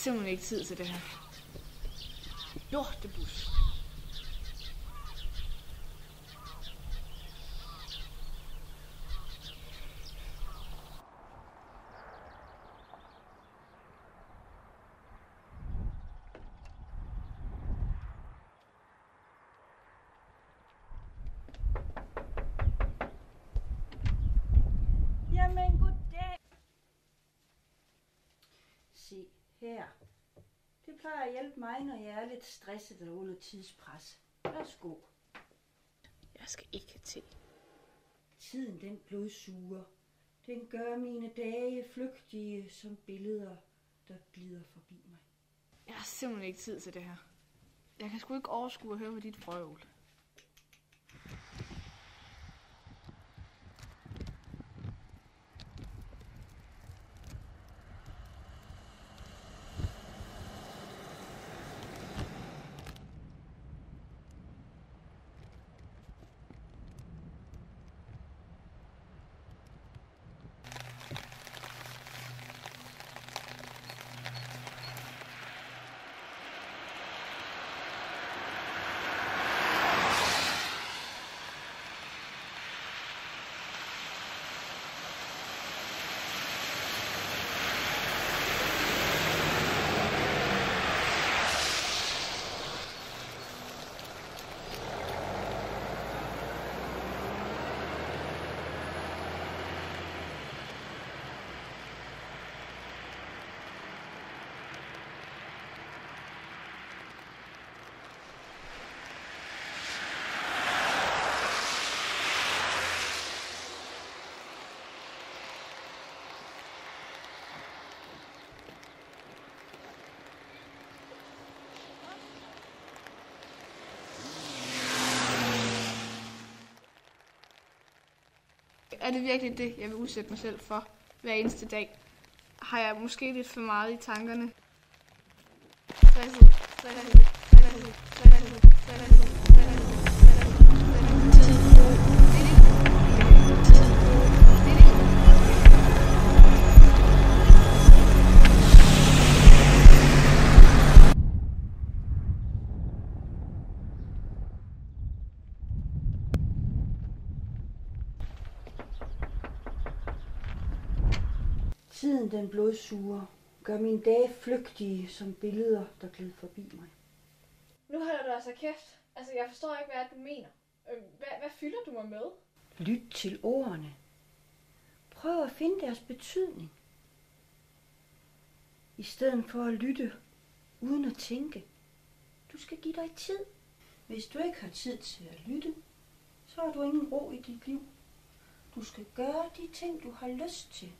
simpelthen ikke tid til det her. Lortebus. Jamen, goddag. Se her. Det plejer at hjælpe mig, når jeg er lidt stresset eller under tidspres. Værsgo. Jeg skal ikke have te. Tiden, den blodsuger. Den gør mine dage flygtige som billeder, der glider forbi mig. Jeg har simpelthen ikke tid til det her. Jeg kan sgu ikke overskue at høre på dit frøvl. Er det virkelig det, jeg vil udsætte mig selv for hver eneste dag? Har jeg måske lidt for meget i tankerne? Tiden, den blodsuger, gør mine dage flygtige som billeder, der glider forbi mig. Nu holder du altså kæft. Altså, jeg forstår ikke, hvad du mener. Hvad fylder du mig med? Lyt til ordene. Prøv at finde deres betydning. I stedet for at lytte uden at tænke. Du skal give dig tid. Hvis du ikke har tid til at lytte, så har du ingen ro i dit liv. Du skal gøre de ting, du har lyst til.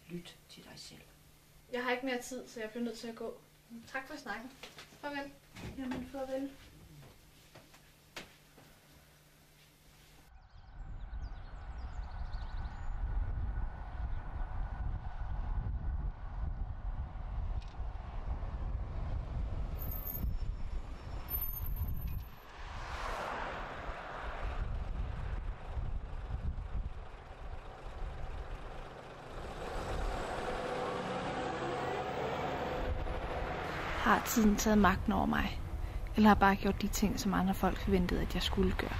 Lyt til dig selv. Jeg har ikke mere tid, så jeg bliver nødt til at gå. Tak for snakken. Farvel. Jamen, farvel. Har tiden taget magten over mig? Eller har bare gjort de ting, som andre folk forventede, at jeg skulle gøre?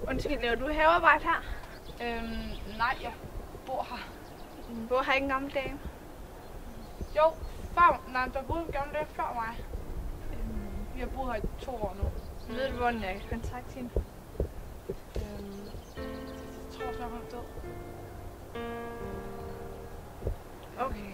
Undskyld, laver du havearbejde her? Nej, jeg bor her. Du bor her ikke en gammel dame? Jo, der boede en gammel dame før mig. Vi har boet her i 2 år nu. Ved du, hvordan jeg kan kontakte hende? Jeg tror, hun er død. Okay.